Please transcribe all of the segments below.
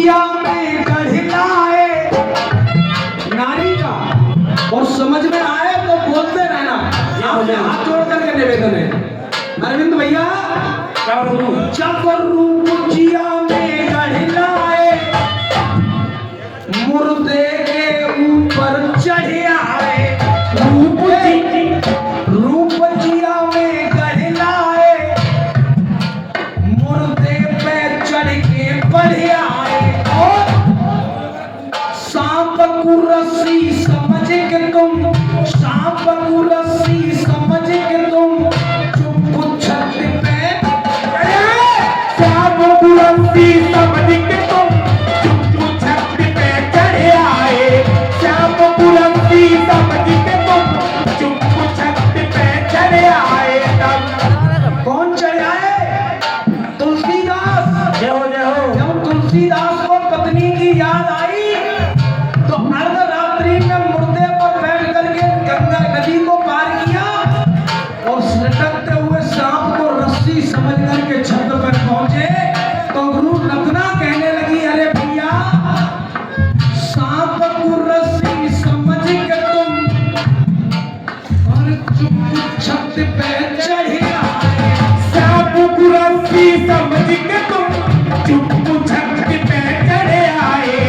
कुचिया में गढ़ लाए नारी का, और समझ में आए तो बोलते रहना। हाथ जोड़ करके निवेदन है अरविंद भैया। चकरू कुचिया में गढ़ लाए, मुर्दे के ऊपर चढ़ आए। रूप जिया में गढ़ लाए, मुर्दे पे चढ़ के बढ़ आए। और सांप को रस्सी समझ के तुम, सांप को रस्सी समझ के तुम चुप छत पे, सांप को रस्सी समझ के तुम चुप छत पे चढ़ आए। सांप को रस्सी समझ के तुम चुप छत पे चढ़ आए। कौन चढ़ आए? तुलसीदास। जय हो। जब तुलसीदास को पत्नी की याद आई तो अर्धरात्रि में मुर्दे पर बैठ करके गंगा नदी को पार किया और लटकते हुए सांप को रस्सी समझ करके छत पर पहुंचे तो गुरु रत्ना कहने लगी, अरे भैया सांप को रस्सी समझ के तुम और चुप छत पे चढ़ आए। सांप को रस्सी समझ के तुम चुप छत पे चढ़ आए।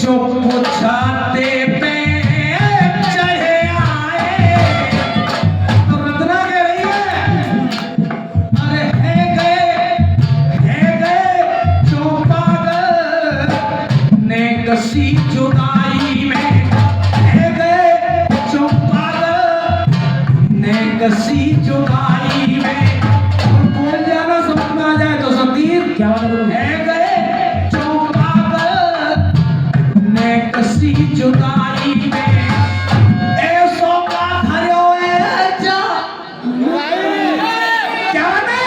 चुप छाते पे चढ़ आए। तो रत्ना कह रही है, अरे है गए जो पागल ने कसी जुदाई में, है गए जो पागल ने कसी जुदाई में। बोल जाना समझ में आ जाए तो सतीर क्या है गए जो पागल ने कसी जुदाई में। ऐसो का धर्यो है जा, क्या ने?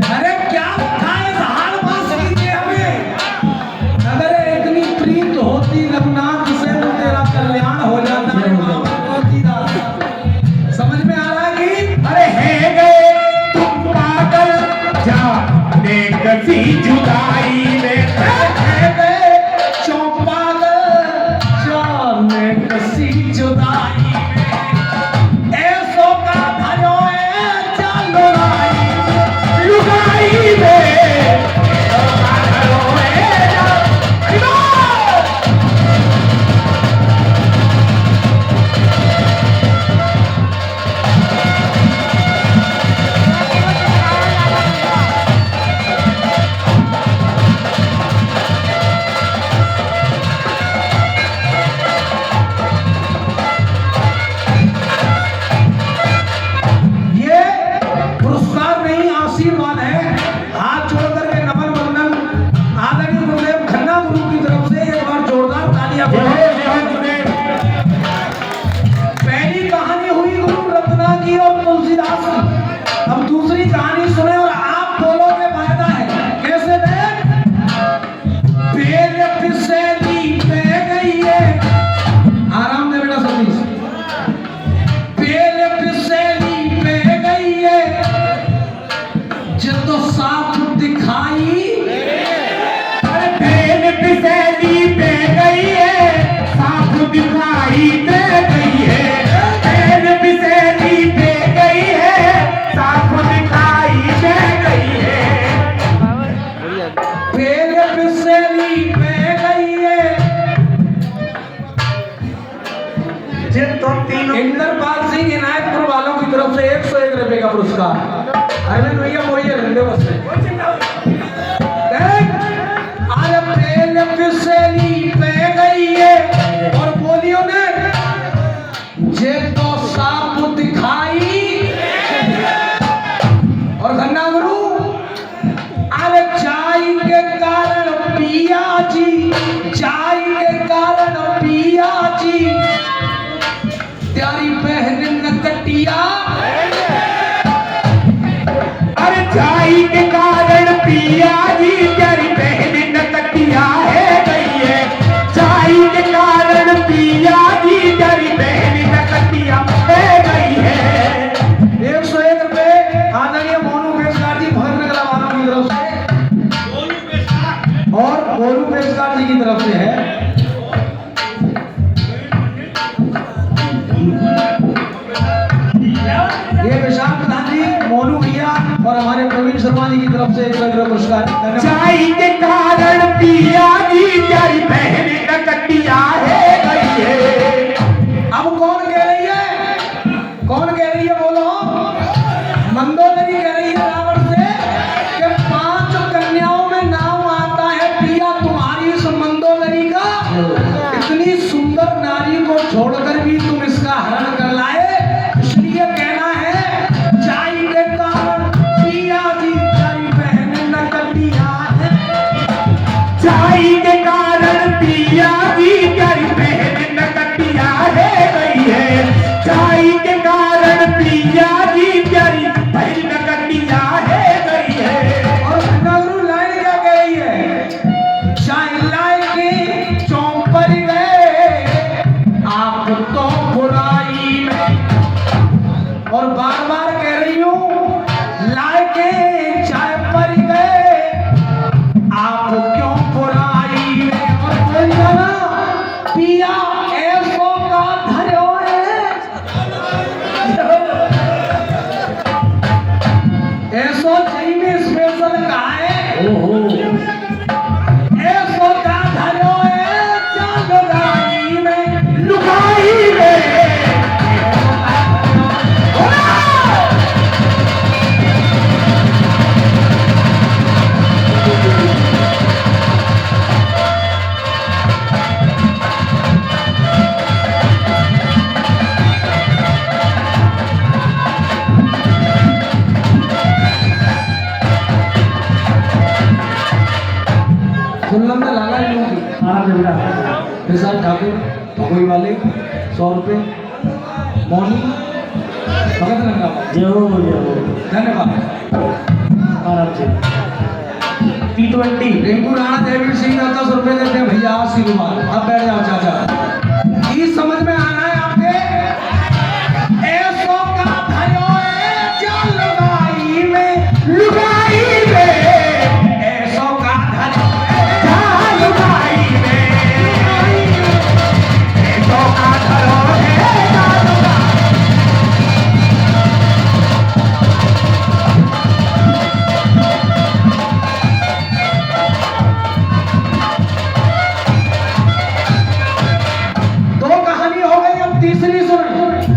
अरे क्या खाए हाल बास कीजिए हमें। अगर इतनी प्रीत होती रघुनाथ से तो तेरा कल्याण हो जाता है। समझ में आ रहा है कि अरे है गए तुम पागल जाने कसी जुदाई में। है गए जो पागल जाने कसी जुदाई में। ऐसो का धर्यो है जा लुगाई, लुगाई में पागल होए जा। ये पुरस्कार नहीं आशीर्वाद है। हाथ जोड़ करके नमन वंदन आदरणीय गुरुदेव खन्ना गुरु की तरफ से एक बार जोरदार तालियां बजाएं। पहली कहानी हुई गुरु रत्ना की और तुलसीदास की। अब दूसरी कहानी सुने और आप बोलोगे फायदा है। कैसे देख? बेल फिसली पे गई है, आराम दे बेटा सतीश। बेल फिसली पे गई है, जब तो साफ दिखाई। अरे बेल फिसली पे गई है, साफ दिखाई दे गई है। बेल फिसली पे गई है, साफ दिखाई दे गई है। बेल फिसली पे गई है, जिन तो तीनों इंद्रपाल सिंह इनायतपुर वालों की तरफ से 101 रुपए का पुरस्कार। अरविंद भैया बोलिए रहने बस देख, अरे बेल फिसली पे गई है और बोलियो ने जे तो साफ दिखाई। और गन्ना गुरु, अरे चाय के कारण पिया जी, चाय के कारण पिया जी तेरी बहन नकटिया। अरे चाय के कारण पिया जी तेरी बहन नकटिया है गई है। चाय के कारण पिया जी तेरी बहन नकटिया है गई है। 101 रुपए आदरणीय मोनू बेसगार जी भर की तरफ से है। ये विशाल प्रधान जी, मोनू भैया और हमारे प्रवीण शर्मा जी की तरफ से एक पुरस्कार। धन्यवाद। चाय के कारण पिया जी प्यारी बहन कटिया है गई है। अब कौन कह रही है? कौन कह रही है बोलो? मंदोदरी कह रही है रावण से कि 5 कन्याओं में नाम आता है पिया तुम्हारी इस मंदोदरी का। इतनी सुंदर नारी को छोड़कर भी तुम इसका हरण कर लाए, इसलिए कहना है चाय के कारण पिया जी प्यारी बहन न कटिया है। चाय के कारण पिया जी प्यारी बहन कटिया है गई है। चाय के कारण पिया जी प्यारी बहन कटिया है गई है। और नगरू लाइन क्या कह रही है? चाय लाए के चौपर गए आप तो बुराई में। और बार बार कह रही हूँ लाए के चाय पर गए आप क्यों बुराई में। और बोल जाना पिया ऐसो का धर्यो है, ऐसो चाहिए में स्पेशल कहा है। ऐसो का धर्यो है चांद लुगाई में। लुगाई में सुल्लम में लाला जी होगी। विशाल ठाकुर भगोई वाले 100 रुपये। मौनी भगत नंगा धन्यवाद। T20 रिंकू राणा देवी सिंह 10 रुपये देते हैं भैया। आशीर्वाद। अब बैठ जाओ चाचा। ये समझ में आना है आपके? ऐसो का धर्यो है चाल लुगाई में। लुगाई में ऐसो का धर्यो है चाल लुगाई में। ऐसो का धरो है चाल लुगाई। दो कहानी हो गई, अब तीसरी सुन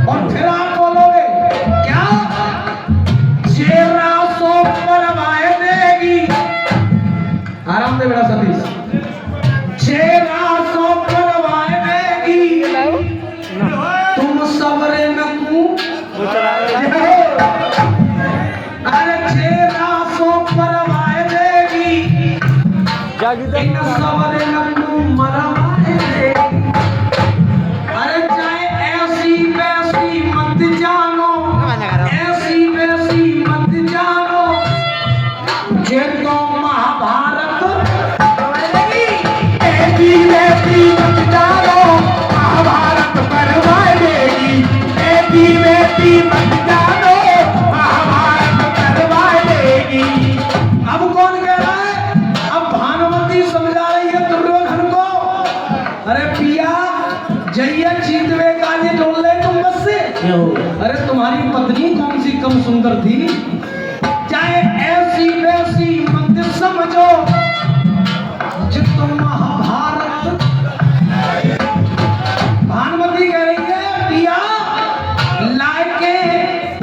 और फिर आप बोलोगे क्या? शेरा सो परवाए देगी। आराम से बेटा सतीश। शेरा सो परवाए देगी तुम सबरे नकू। अरे शेरा सो परवाए देगी इन सबरे नकू मरवाए देगी। अरे चाहे ऐसी वैसी मत जानो, ऐसी वैसी मत जानो, ये तो महाभारत। ऐसी वैसी मत जानो महाभारत करवाए देगी। ऐसी वैसी मत जानो महाभारत करवाए देगी। अब कौन कह रहा है? अब भानुमति समझा रही है दुर्योधन को। अरे पिया जइया जीतवे का ये डोल ले तुम बस से। अरे तुम्हारी पत्नी कौन सी कम सुंदर थी? चाहे ऐसी वैसी मत समझो जो तुम महाभारत। भानुमति कह रही है पिया लाके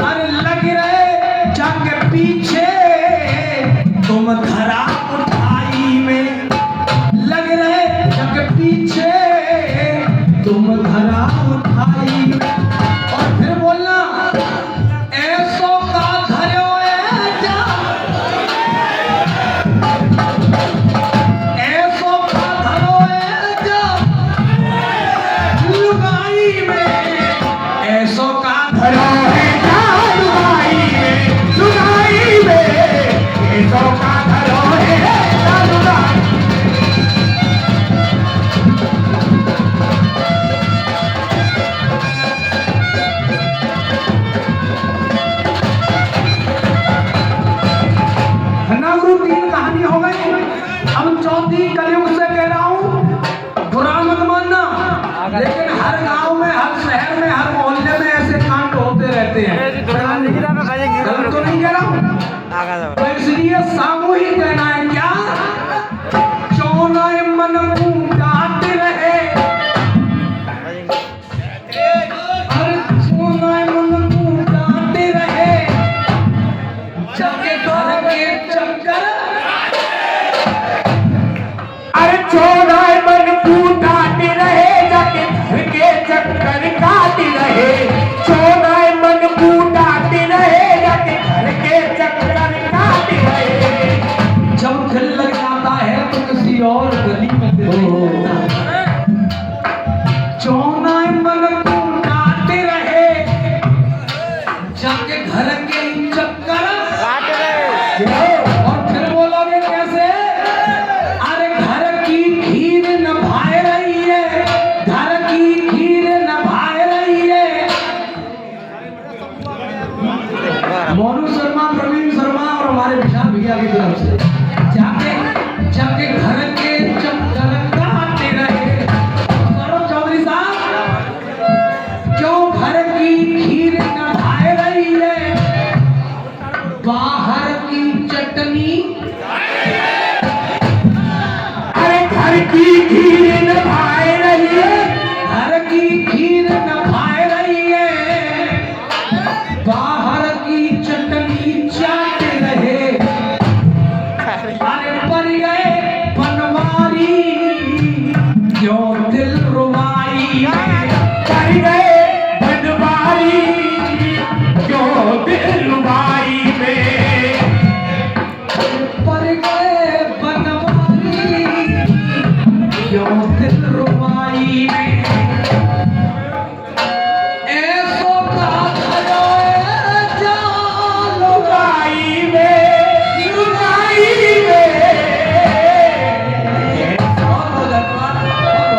अरे लग रहे जग पीछे तुम धरा उठाई में। लग रहे जग पीछे तुम धरा उठाई में। और फिर बोलना ऐसो का धर्यो है जा। ऐसो का धर्यो है जा लुगाई में। ऐसो का धरो है चाल लुगाई में। लुगाई में ऐसो का धरो है चाल लुगाई। नागरू 3 कहानी हो गई। अब चौथी कलयुग से कह रहा हूं तो इसलिए सामूहिक कहना है क्या, चौनाए मन डांट रहे, अरे चौनाए मन डांट रहे, जाके घर के चक्कर, अरे चौराहे मन फूटाते रहे, जाके घर के चक्कर काट रहे, चौराहे मन फूटाते रहे, जाके घर के चक्कर काट रहे। जब दिल लग जाता है तो किसी और गली में दिल नहीं लगता है। चौनाए मन डांटे रहे, जाके घर के चक्कर काट रहे, और फिर बोलोगे कैसे, अरे घर की खीर न भाए रही है, घर की खीर न भाए रही है। मोनू शर्मा, प्रवीण शर्मा और हमारे विशाल भैया की तरफ से जाके जाके घर के चक्कर काटते रहे। सौरभ चौधरी साहब, क्यों घर की खीर न भाए रही है, बाहर की चटनी, अरे घर की खीर न भाए रही है, घर की खीर न भाए रही है, बाहर की चटनी चाट रहे। अरे पर गए बनवारी, क्यों दिल रुबाई में, कर गए बनवारी, क्यों दिल रुबाई में। पर गए बनवारी, क्यों दिल रुबाई में।